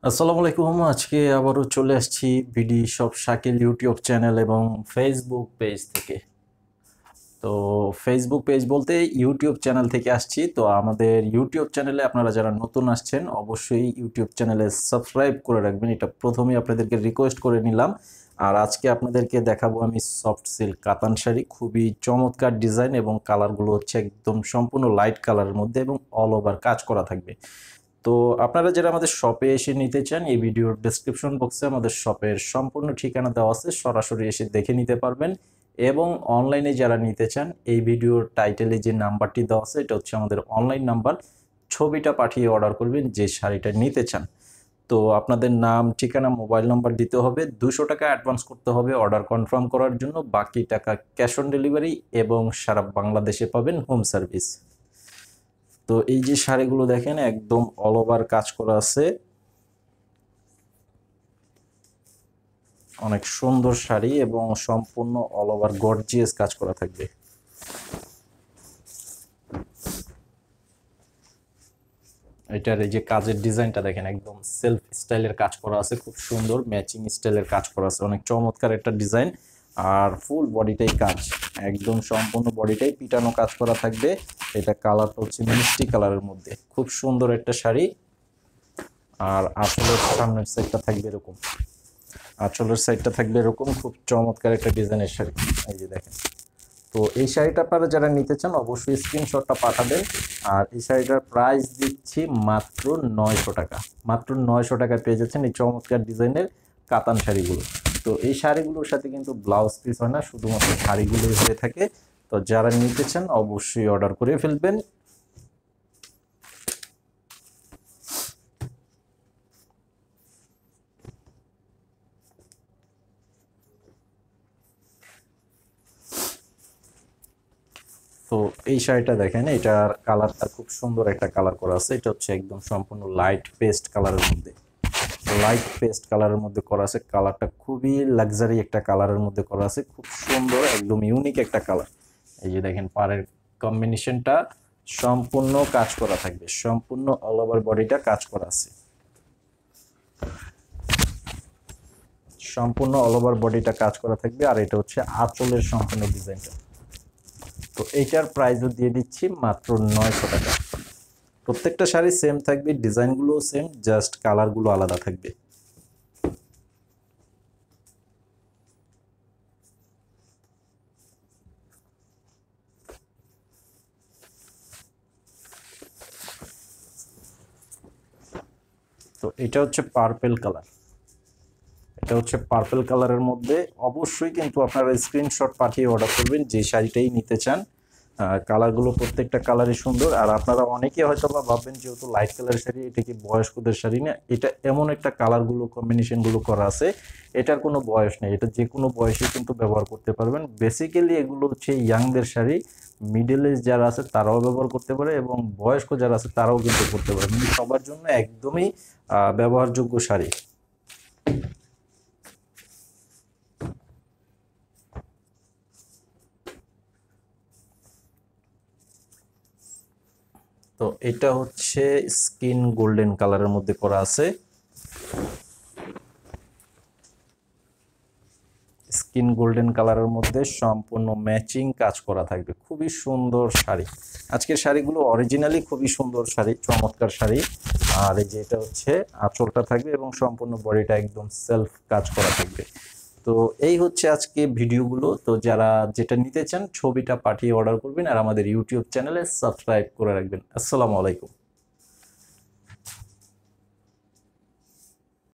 আসসালামু আলাইকুম। আজকে আবারও চলে আসছি BD shop Shakil YouTube channel এবং ফেসবুক পেজ থেকে। তো ফেসবুক পেজ বলতে ইউটিউব চ্যানেল থেকে আসছি। তো আমাদের ইউটিউব চ্যানেলে আপনারা যারা নতুন আসছেন অবশ্যই ইউটিউব চ্যানেলে সাবস্ক্রাইব করে রাখবেন, এটা প্রথমেই আপনাদেরকে রিকোয়েস্ট করে নিলাম। আর আজকে আপনাদেরকে দেখাবো আমি সফট সিল্ক কাতান শাড়ি, খুবই চমৎকার ডিজাইন এবং কালারগুলো হচ্ছে একদম সম্পূর্ণ লাইট কালারের মধ্যে এবং অল ওভার কাজ করা থাকবে। তো আপনারা যারা আমাদের শপে এসে নিতে চান, এই ভিডিওর ডেসক্রিপশন বক্সে আমাদের শপের সম্পূর্ণ ঠিকানা দেওয়া আছে, সরাসরি এসে দেখে নিতে পারবেন। এবং অনলাইনে যারা নিতে চান, এই ভিডিওর টাইটেলে যে নাম্বারটি দেওয়া আছে এটা হচ্ছে আমাদের অনলাইন নাম্বার, ছবিটা পাঠিয়ে অর্ডার করবেন যে শাড়িটা নিতে চান। তো আপনাদের নাম, ঠিকানা, মোবাইল নাম্বার দিতে হবে, 200 টাকা অ্যাডভান্স করতে হবে অর্ডার কনফার্ম করার জন্য, বাকি টাকা ক্যাশ অন ডেলিভারি এবং সারা বাংলাদেশে পাবেন হোম সার্ভিস। তো এই যে শাড়িগুলো দেখেন একদম অল ওভার কাজ করা আছে, অনেক সুন্দর শাড়ি এবং সম্পূর্ণ অল ওভার গর্জিয়াস কাজ করা থাকবে। এটার এই যে কাজের ডিজাইনটা দেখেন একদম সেলফ স্টাইলের কাজ করা আছে, খুব সুন্দর ম্যাচিং স্টাইলের কাজ করা আছে, অনেক চমৎকার একটা ডিজাইন। আর ফুল বডিটাই কাজ, একদম সম্পূর্ণ বডিটাই পিটানো কাজ করা থাকবে। এটা কালারটা হচ্ছে মিষ্টি কালারের মধ্যে, খুব সুন্দর একটা শাড়ি। আর আসলে সামনের সাইডটা থাকবে এরকম, আঁচলের সাইডটা থাকবে এরকম, খুব চমৎকার একটা ডিজাইনের শাড়ি। এই যে দেখেন। তো এই শাড়িটা আপনারা যারা নিতে চান অবশ্যই স্ক্রিনশটটা পাঠাবেন। আর এই শাড়িটার প্রাইস দিচ্ছি মাত্র 900 টাকা। মাত্র 900 টাকায় পেয়ে যাচ্ছেন এই চমৎকার ডিজাইনের কাতান শাড়িগুলো। তো এই শাড়িগুলোর সাথে কিন্তু ব্লাউজ পিস হয় না, শুধুমাত্র শাড়িগুলোই হয়ে থাকে। তো যারা নিতে চান অবশ্যই অর্ডার করে ফেলবেন। তো এই শাড়িটা দেখেন, এটার কালারটা খুব সুন্দর একটা কালার করা আছে, এটা হচ্ছে একদম সম্পূর্ণ লাইট পেস্ট কালারের মধ্যে, লাইট পেস্ট কালারের মধ্যে করা আছে। কালারটা খুবই লাক্সারি একটা কালারের মধ্যে করা আছে, খুব সুন্দর একদম ইউনিক একটা কালার। এই যে দেখেন পাড়ের কম্বিনেশনটা সম্পূর্ণ কাজ করা থাকবে, সম্পূর্ণ অল ওভার বডিটা কাজ করা আছে, সম্পূর্ণ অল ওভার বডিটা কাজ করা থাকবে। আর এটা হচ্ছে আঁচলের সম্পূর্ণ ডিজাইনটা। তো এইটার প্রাইসও দিয়ে দিচ্ছি মাত্র 900 টাকা। প্রত্যেকটা শাড়ি সেম থাকবে, ডিজাইনগুলোও সেম, জাস্ট কালারগুলো আলাদা থাকবে। তো এটা হচ্ছে পার্পেল কালার, এটা হচ্ছে পার্পেল কালারের মধ্যে। অবশ্যই কিন্তু আপনারা স্ক্রিনশট পাঠিয়ে অর্ডার করবেন যে শাড়িটাই নিতে চান। কালারগুলো প্রত্যেকটা কালারই সুন্দর। আর আপনারা অনেকে হয়তো বা ভাববেন যেহেতু লাইট কালার শাড়ি, এটা কি বয়স্কদের শাড়ি না, এটা এমন একটা কালারগুলো কম্বিনেশনগুলো করা আছে, এটার কোনো বয়স নেই, এটা যে কোনো বয়সে কিন্তু ব্যবহার করতে পারবেন। বেসিক্যালি এগুলো হচ্ছে ইয়াংদের শাড়ি, মিডল এজ যারা আছে তারাও ব্যবহার করতে পারে এবং বয়স্ক যারা আছে তারাও কিন্তু করতে পারে, মানে সবার জন্য একদমই ব্যবহারযোগ্য শাড়ি। তো এটা হচ্ছে স্কিন গোল্ডেন কালারের মধ্যে করা আছে, স্কিন গোল্ডেন কালারের মধ্যে সম্পূর্ণ ম্যাচিং কাজ করা থাকবে, খুবই সুন্দর শাড়ি। আজকের শাড়িগুলো অরিজিনালি খুবই সুন্দর শাড়ি, চমৎকার শাড়ি। আর এই যে এটা হচ্ছে আঁচলটা থাকবে এবং সম্পূর্ণ বডিটা একদম সেলফ কাজ করা থাকবে। তো এই হচ্ছে আজকে ভিডিওগুলো। তো যারা যেটা নিতে চান ছবিটা পাঠিয়ে অর্ডার করবেন আর আমাদের ইউটিউব চ্যানেলে সাবস্ক্রাইব করে রাখবেন। আসসালামু আলাইকুম।